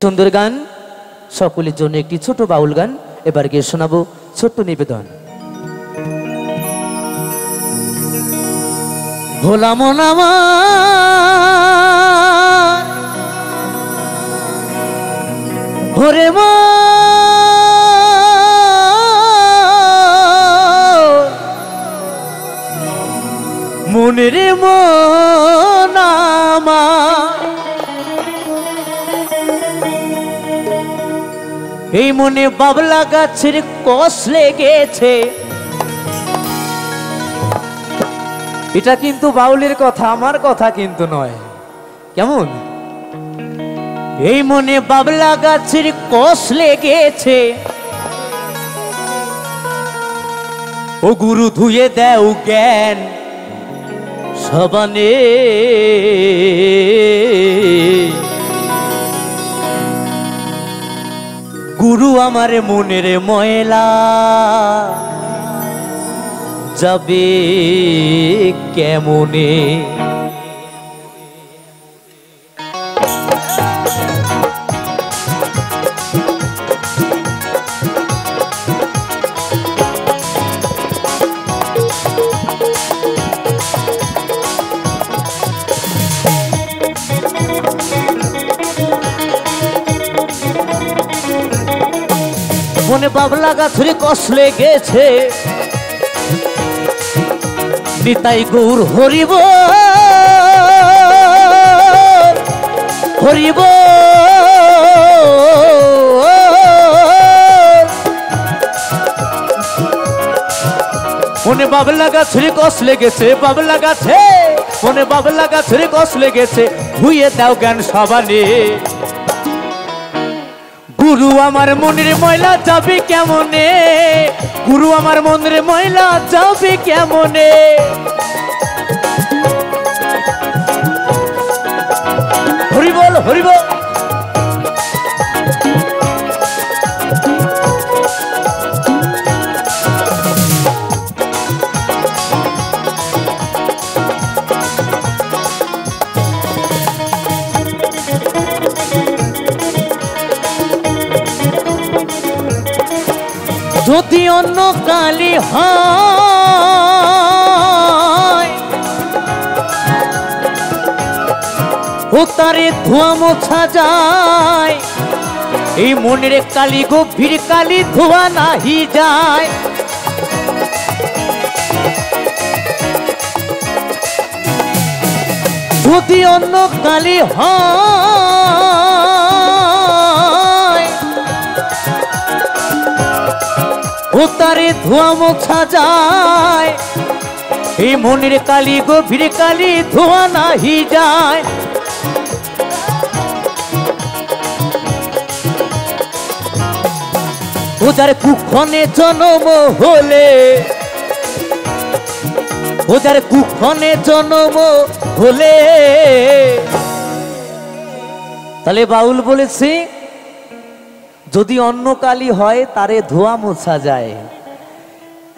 সুন্দর গান সকলের জন্য একটি ছোট বাউল গান এবার গিয়ে শোনাবো ছোট্ট নিবেদন। ভোলা মন আমার ভরে মনের মন আমার এই মনে বাবলা গাছের কষ লেগেছে। এটা কিন্তু বাউলের কথা, আমার কথা কিন্তু নয়। কেমন? এই মনে বাবলা গাছের কষ লেগেছে, ও গুরু ধুয়ে দেও জ্ঞান সবানে। গুরু আমার মনের ময়লা যাবে কেমনে। মনে বাবলা গাছের কষ লেগেছে, নিতাই গৌর হরিব হরিব। মনে বাবলা গাছের কষ লেগেছে, বাবলা গাছে মনে বাবলা গাছের কষ লেগেছে, ধুয়ে দাও জ্ঞান সবানে। গুরু আমার মনের ময়লা যাবে কেমনে, গুরু আমার মনের ময়লা যাবে কেমনে। হরি বল হরি বল। যদি অন্য কালি হয় ও তারে ধোয়া মোছা যায়, এই মনের কালি গভীর কালি ধোয়া নাহি যায়। যদি অন্য কালি হয় ও তারে ধোয়া মোছা যায়, এই মনের কালি গভীর কালি ধোয়া নাহি যায়। ও যার কুক্ষণে জন্ম হলে, ও যার কুক্ষণে জন্ম হলে, তাহলে বাউল বলেছে যদি অন্য কালি হয় তারে ধোয়া মোছা যায়,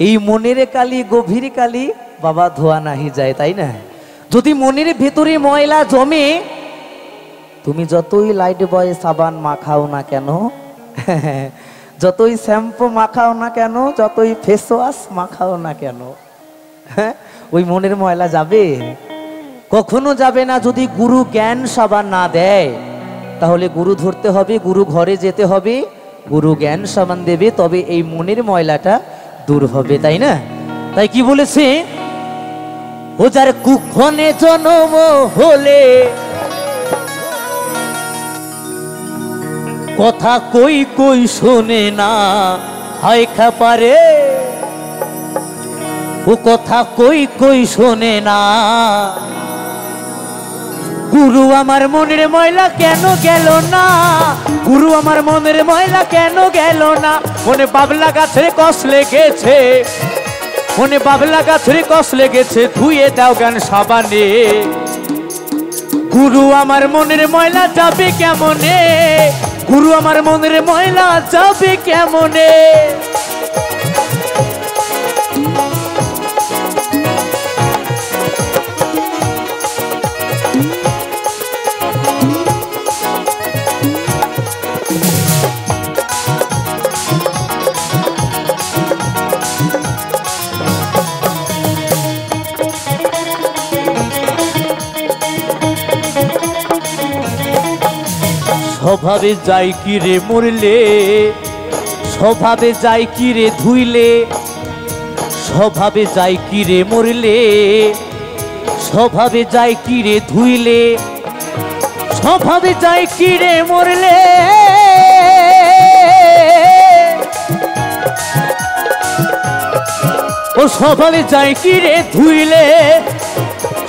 এই মনের কালি গভীর কালি বাবা ধোয়া নাহি যায়, তাই না? যদি মনের ভেতরে ময়লা জমে, তুমি যতই লাইট বয় সাবান মাখাও না কেন, যতই শ্যাম্পু মাখাও না কেন, যতই ফেস ওয়াশ মাখাও না কেন, ওই মনের ময়লা যাবে? কখনো যাবে না। যদি গুরু জ্ঞান সাবান না দেয় তাহলে গুরু ধরতে হবে, গুরু ঘরে যেতে হবে, গুরু জ্ঞান সাবান দেবে, তবে এই মনের ময়লাটা দূর হবে, তাই না? তাই কি বলেছে, ও যার কুক্ষণে জন্ম হলে কথা কই কই শোনে না, হয় খাপারে ও কথা কই কই শোনে না। গুরু আমার মনের ময়লা কেন গেল না, গুরু আমার মনের ময়লা কেন গেল না। মনে বাবলা গাছের কষ লেগেছে, মনে বাবলা গাছের কষ লেগেছে, ধুয়ে দাও জ্ঞান সাবানে। গুরু আমার মনের ময়লা যাবে কেমনে, গুরু আমার মনের ময়লা যাবে কেমনে। স্বভাবে যাই কি রে মরলে, স্বভাবে যাই কি রে ধুইলে, স্বভাবে যাই কি রে মরলে, স্বভাবে যাই কি রে ধুইলে, স্বভাবে যাই কি রে মরলে, ও স্বভাবে যাই কি রে ধুইলে,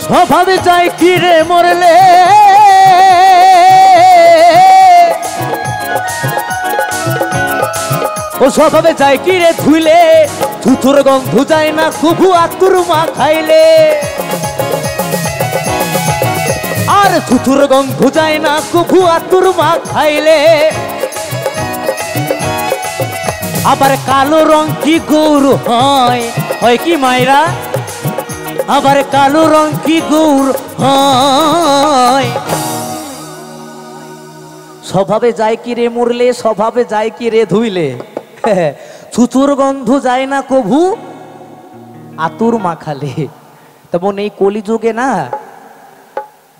স্বভাবে যাই কি রে মরলে, ও স্বভাবে যাই কি রে ধুইলে, থুথুর গন্ধ যায় না কভু আতুর মা খাইলে, আর থুথুর গন্ধ যায় না কভু আতুর মা খাইলে, আবার কালো রং কি গৌর হয়, হয় কি মায়েরা, আবার কালো রং কি গৌর হয়, স্বভাবে যায় কি রে মরলে, স্বভাবে যায় কি রে ধুইলে, ছুচুর গন্ধ যায় না কভু আতুর মাখালে। তেমন এই কলিযুগে না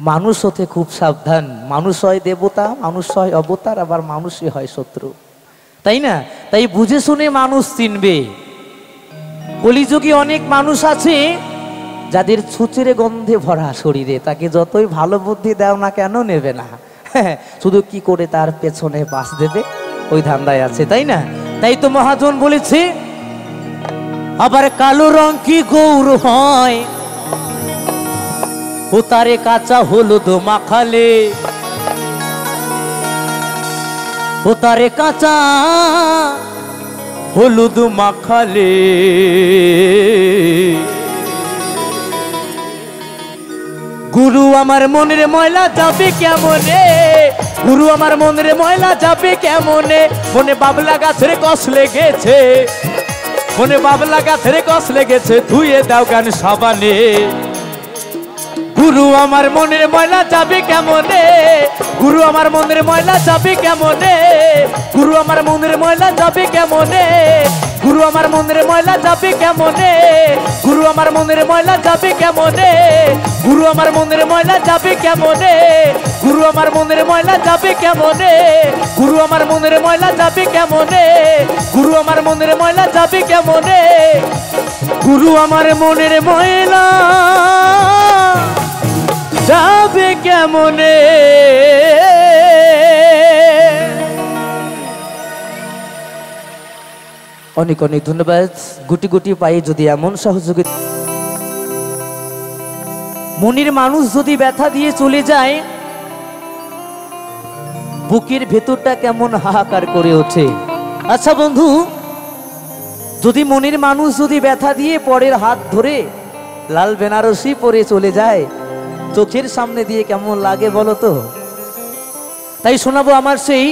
মানুষ হতে খুব সাবধান, মানুষ হয় দেবতা, মানুষ হয় অবতার, আবার মানুষই হয় শত্রু, তাই না? তাই বুঝে শুনে মানুষ চিনবে। কলিযুগে অনেক মানুষ আছে যাদের ছুচের গন্ধে ভরা শরীরে, তাকে যতই ভালো বুদ্ধি দাও না কেন নেবে না, শুধু কি করে তার পেছনে বাস দেবে ওই ধান্দায় আছে, তাই না? তাই তো মহাজন বলেছে আবার কালো রং কি গৌর হয়, ও তারে কাঁচা হলুদ মাখালে, ও তারে কাঁচা হলুদ মাখালে, গুরু আমার মনের ময়লা যাবে কেমনে, গুরু আমার মনের ময়লা যাবে কেমনে, মনে বাবলা গাছের কষ লেগেছে, মনে বাবলা গাছের কষ লেগেছে, ধুয়ে দাও গান সাবানে, গুরু আমার মনের ময়লা যাবে কেমনে, গুরু আমার মনের ময়লা যাবে কেমনে, গুরু আমার মনের ময়লা যাবে কেমনে, গুরু আমার মনের ময়লা যাবে কেমনে, গুরু আমার মনের ময়লা যাবে কেমনে, গুরু আমার মনের ময়লা যাবে কেমনে, গুরু আমার মনের ময়লা যাবে কেমনে, গুরু আমার মনের ময়লা যাবে কেমনে, গুরু আমার মনের ময়লা যাবে কেমনে, গুরু আমার মনের ময়লা যাবে কেমনে। অনেক অনেক ধন্যবাদ। গুটি গুটি পাই যদি এমন সহযোগিতা, মনের মানুষ যদি ব্যথা দিয়ে চলে যায়, বুকের ভেতরটা কেমন হাহাকার করে ওঠে। আচ্ছা বন্ধু, যদি মনের মানুষ যদি ব্যথা দিয়ে পরের হাত ধরে লাল বেনারসি পরে চলে যায়, চোখের সামনে দিয়ে কেমন লাগে বলো তো? তাই শোনাবো আমার সেই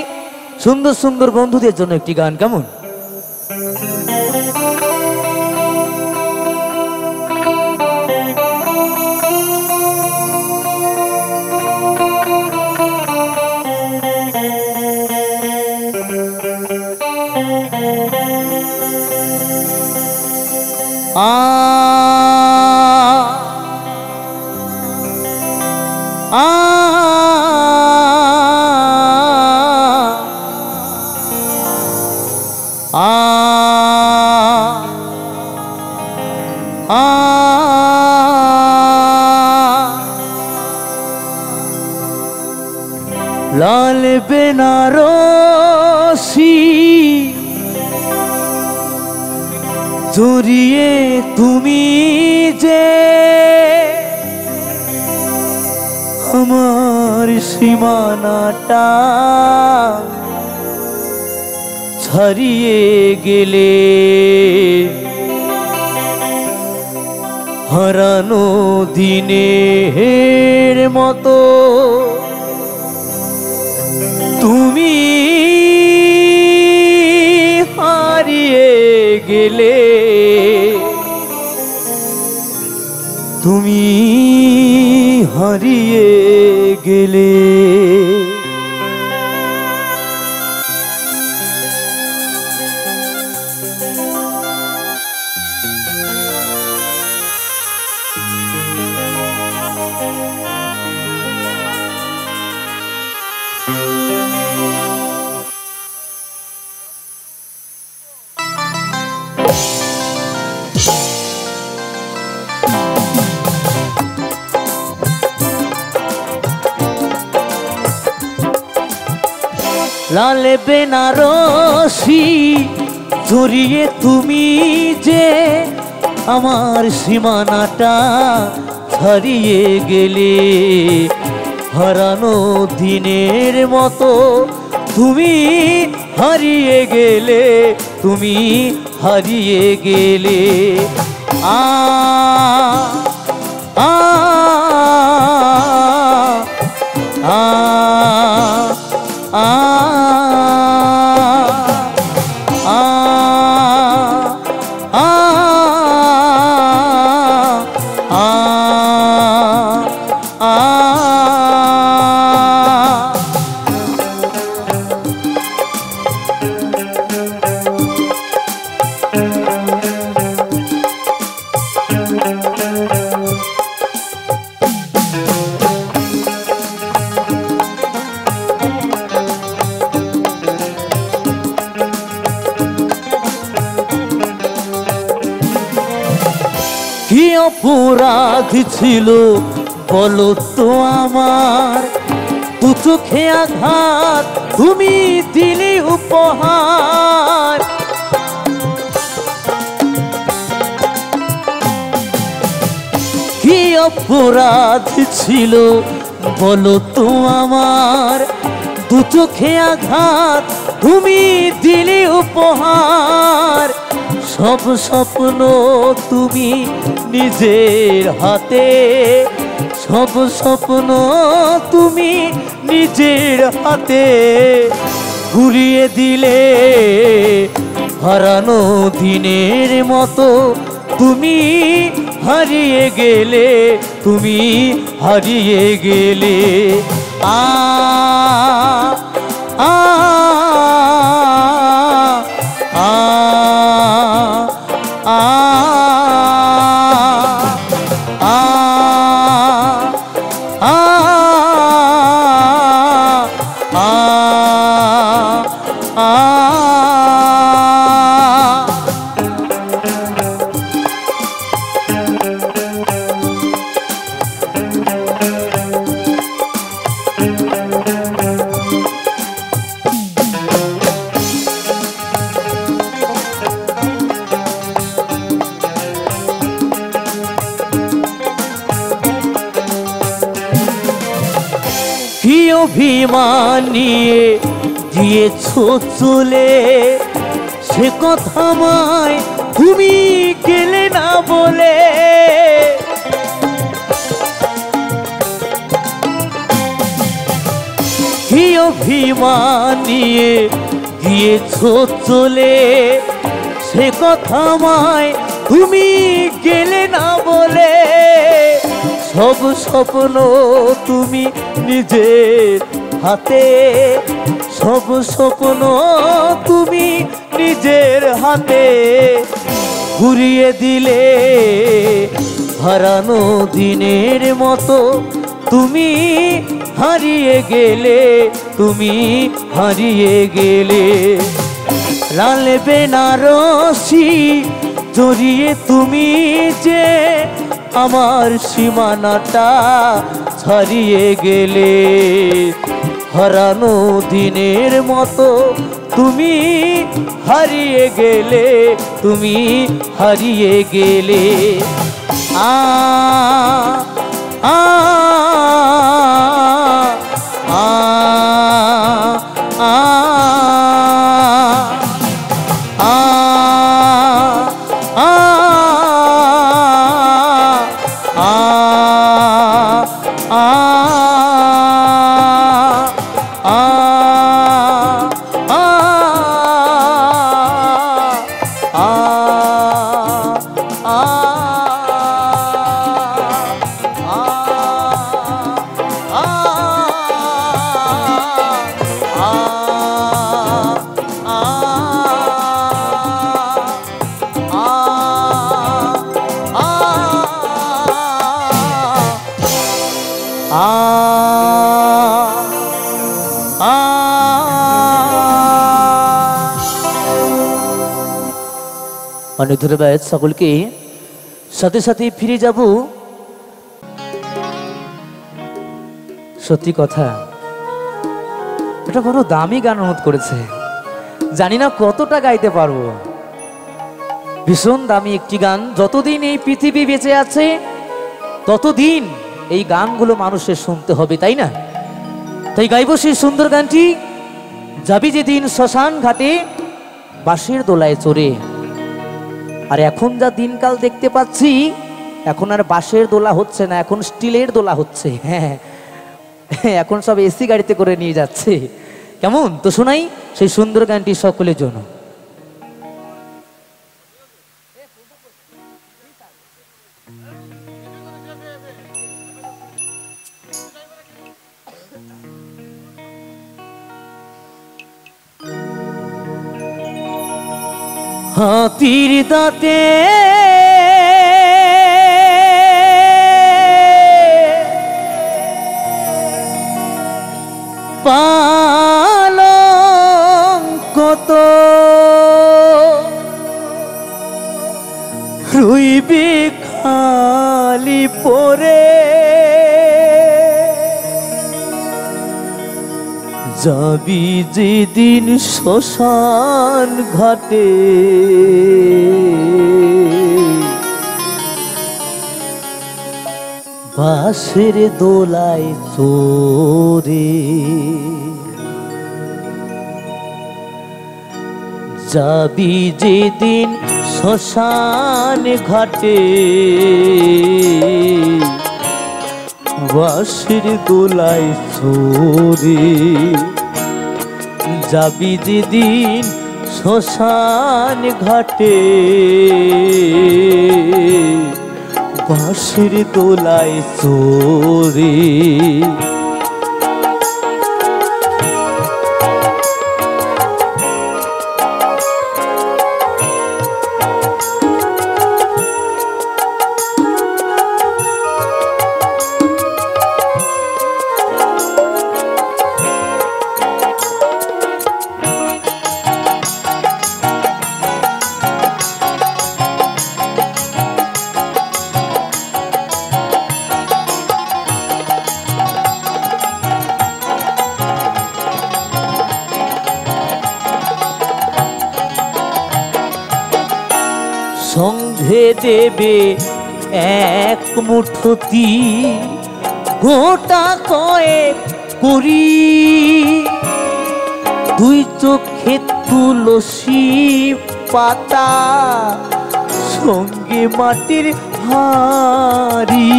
সুন্দর সুন্দর বন্ধুদের জন্য একটি গান, কেমন? লাল বেনারসি জড়িয়ে তুমি যে আমার সীমানাটা ছাড়িয়ে গেলে, হারানো দিনের মতো তুমি হারিয়ে গেলে, তুমি হারিয়ে গেলে। লাল বেনারসি জড়িয়ে তুমি যে আমার সীমানাটা ছাড়িয়ে গেলে, হারানো দিনের মতো তুমি হারিয়ে গেলে, তুমি হারিয়ে গেলে। আ আ আ আ কি অপরাধ ছিল বলো তো আমার, দু চোখে আঘাত তুমি দিলে উপহার। কি অপরাধ ছিল বলো তো আমার, দু চোখে আঘাত তুমি দিলে উপহার। সব স্বপ্ন তুমি নিজের হাতে, সব স্বপ্ন তুমি নিজের হাতে ঘুরিয়ে দিলে, হারানো দিনের মতো তুমি হারিয়ে গেলে, তুমি হারিয়ে গেলে। আ আ আ কি অভিমান নিয়ে দিয়েছো চলে, সে কথা আমায় তুমি গেলে না বলে। কি অভিমান নিয়ে দিয়েছো চলে, সে কথা আমায় তুমি গেলে না বলে। সব স্বপ্ন তুমি নিজের হাতে, সব স্বপ্ন তুমি নিজের হাতে ঘুরিয়ে দিলে, হারানো দিনের মতো তুমি হারিয়ে গেলে, তুমি হারিয়ে গেলে। লাল বেনারসি জড়িয়ে তুমি যে আমার সীমানাটা ছাড়িয়ে গেলে, হারানো দিনের মতো তুমি হারিয়ে গেলে, তুমি হারিয়ে গেলে। আ আ আ আ অনেক ধন্যবাদ সকলকে। সাথে সাথে ফিরে যাব। সত্যি কথা, এটা বড় দামি গান অনুরোধ করেছে, জানি না কতটা গাইতে পারবো। ভীষণ দামি একটি গান। যতদিন এই পৃথিবী বেঁচে আছে ততদিন এই গানগুলো মানুষের শুনতে হবে, তাই না? তাই গাইব সেই সুন্দর গানটি, যাবি যেদিন শ্মশান ঘাটে বাঁশের দোলায় চড়ে। আর এখন যা দিনকাল দেখতে পাচ্ছি, এখন আর বাঁশের দোলা হচ্ছে না, এখন স্টিলের দোলা হচ্ছে। হ্যাঁ, এখন সব এসি গাড়িতে করে নিয়ে যাচ্ছে। কেমন তো শোনাই সেই সুন্দর গানটি সকলের জন্য। হাতির দাঁতে পালঙ্ক তো রইবে খালি পরে, যাবি যেদিন শ্মশান ঘাটে বাঁশের দোলায় চড়ে, যাবি যেদিন শ্মশান ঘাটে বাঁশের দোলায় চড়ে, যাবি যেদিন শ্মশান ঘাটে বাঁশের দোলায় চড়ে। সঙ্গে দেবে এক মুঠোতি গোটা কয়েক করি, দুই চোখে তুলসী পাতা সঙ্গে মাটির হাড়ি।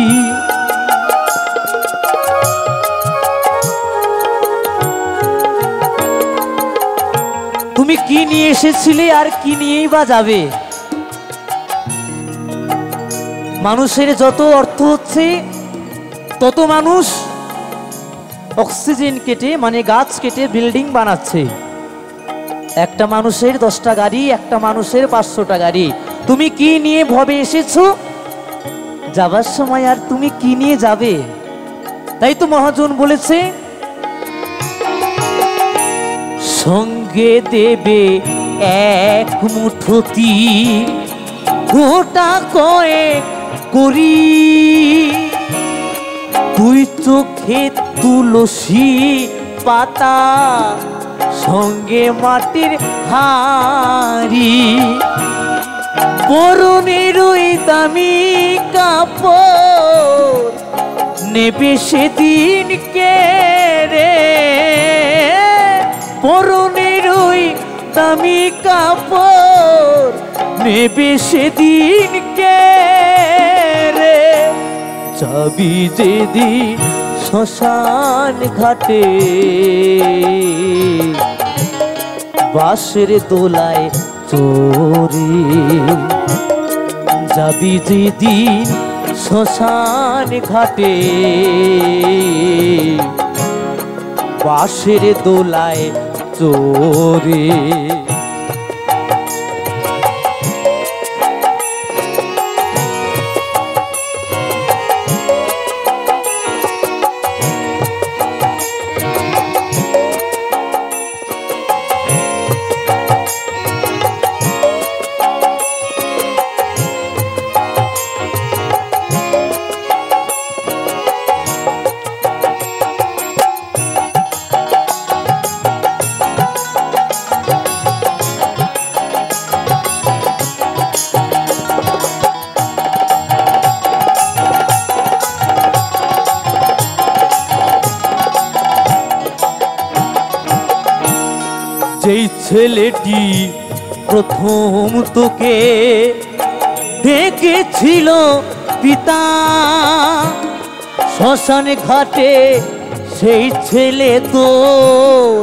তুমি কি নিয়ে এসেছিলে আর কি নিয়েই বা যাবে? মানুষের যত অর্থ হচ্ছে তত মানুষ অক্সিজেন কেটে মানে গাছ কেটে বিল্ডিং বানাচ্ছে। একটা মানুষের 10টা গাড়ি, একটা মানুষের 500টা গাড়ি। তুমি কি নিয়ে ভবে এসেছো? যাবার সময় আর তুমি কি নিয়ে যাবে? তাই তো মহাজন বলেছে, সঙ্গে দেবে এক মুঠোতি গোটা কয়েক করি, দুই চোখে তুলসী পাতা সঙ্গে মাটির হাড়ি, পরনের ওই দামি কাপড় নেবে সেদিন কে রে, পরনের ওই দামি কাপড় নেবে সেদিন কে রে, যাবি যেদিন শ্মশান ঘাটে বাঁশের দোলায় চড়ে, যাবি যেদিন শ্মশান ঘাটে বাঁশের দোলায় চড়ে। ছেলেটি প্রথম তোকে ডেকেছিল পিতা, শ্মশান ঘাটে সেই ছেলে তোর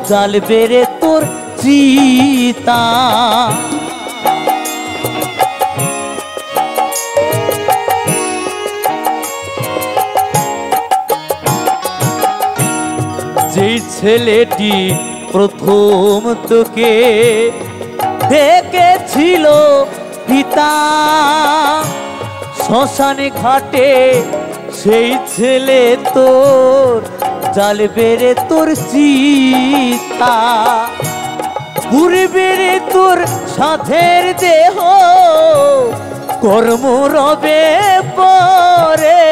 জ্বালবে রে তোর চিতা। যেই ছেলেটি প্রথম তোকে ডেকেছিল পিতা, শ্মশানে ঘাটে সেই ছেলে তোর জ্বালবে রে তোর চিতা। পুড়বে রে তোর সাধের দেহ কর্ম রবে পরে,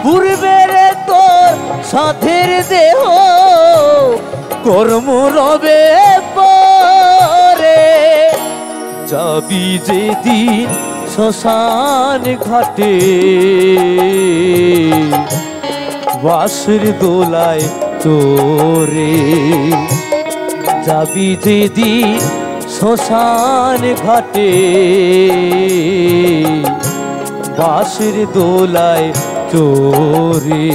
পুড়বে রে তোর সাধের দেহ কর্ম রবে পরে। যাবি যেদিন শ্মশান ঘাটে বাঁশের দোলায় চোরে, যাবি যেদিন শ্মশান ঘাটে বাঁশের দোলায় চোরে।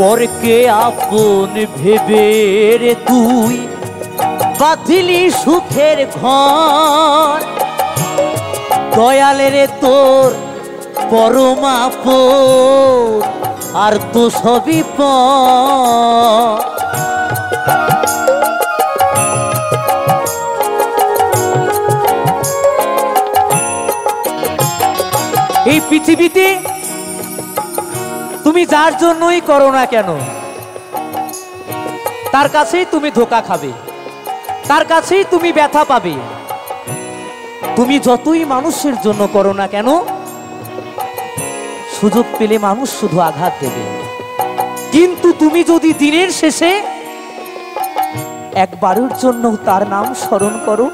পরকে আপন ভেবে রে তুই বাঁধিলি সুখের ঘর, দয়ালের তোর পরম আপন আর তো সবই পর। এই পৃথিবীতে তুমি যার জন্যই করো না কেন তার কাছেই তুমি ধোঁকা খাবে, তার কাছেই তুমি ব্যথা পাবে। তুমি যতই মানুষের জন্য করো না কেন সুযোগ পেলে মানুষ শুধু আঘাত দেবে, কিন্তু তুমি যদি দিনের শেষে একবারের জন্য তার নাম স্মরণ করো,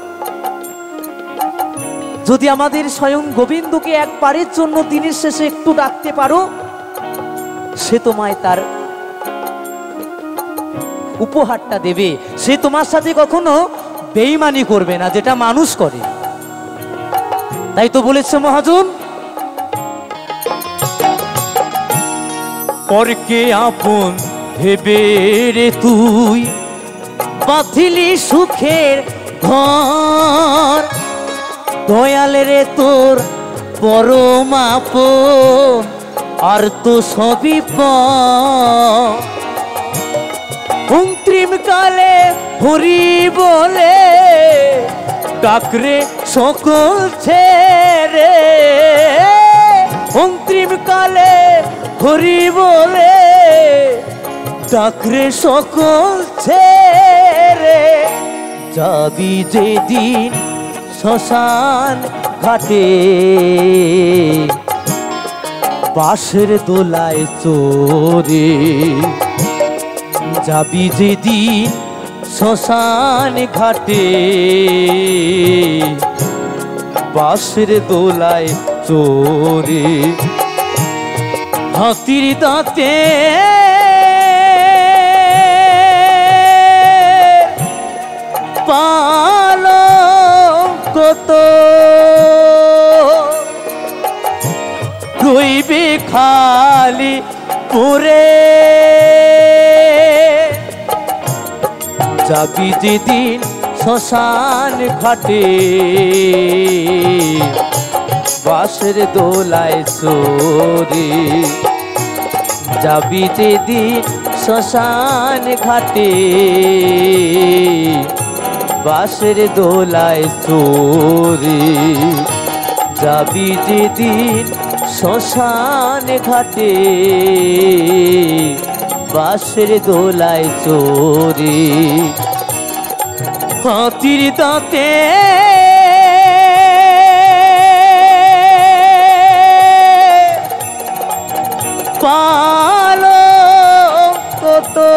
যদি আমাদের স্বয়ং গোবিন্দকে একবারের জন্য দিনের শেষে একটু ডাকতে পারো, সে তোমায় তার উপহারটা দেবে। সে তোমার সাথে কখনো বেঈমানি করবে না যেটা মানুষ করে। তাই তো বলেছে মহাজন, পরকে আপন ভেবে রে তুই বাঁধিলি সুখের ঘর, দয়ালের তোর পরম আপন আর তো সবই পর। অন্তিম কালে হরি বলে ডাকরে সকল ছেড়ে, অন্তিম কালে হরি বলে ডাকরে সকল ছেড়ে। যাবি যেদিন শ্মশান ঘাটে বাঁশের দোলায় চোরে, যাবি যেদিন শ্মশান ঘাটে বাঁশের দোলায় চোরে। হাতির দাঁতে পালঙ্ক তো রইবে খালি পুরে, যাবি যেদিন শ্মশান ঘাটে বাঁশের দোলায় চড়ে যাবি যেদিন শ্মশান ঘাটে, বাঁশের দোলায় চড়ে যাবি যেদিন শ্মশান ঘাটে, বাঁশের দোলায় চড়ে হাতির দাঁতে পালঙ্ক তো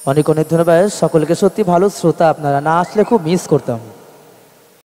অনেক অনেক ধন্যবাদ সকলকে। সত্যি ভালো শ্রোতা আপনারা, না আসলে খুব মিস করতাম।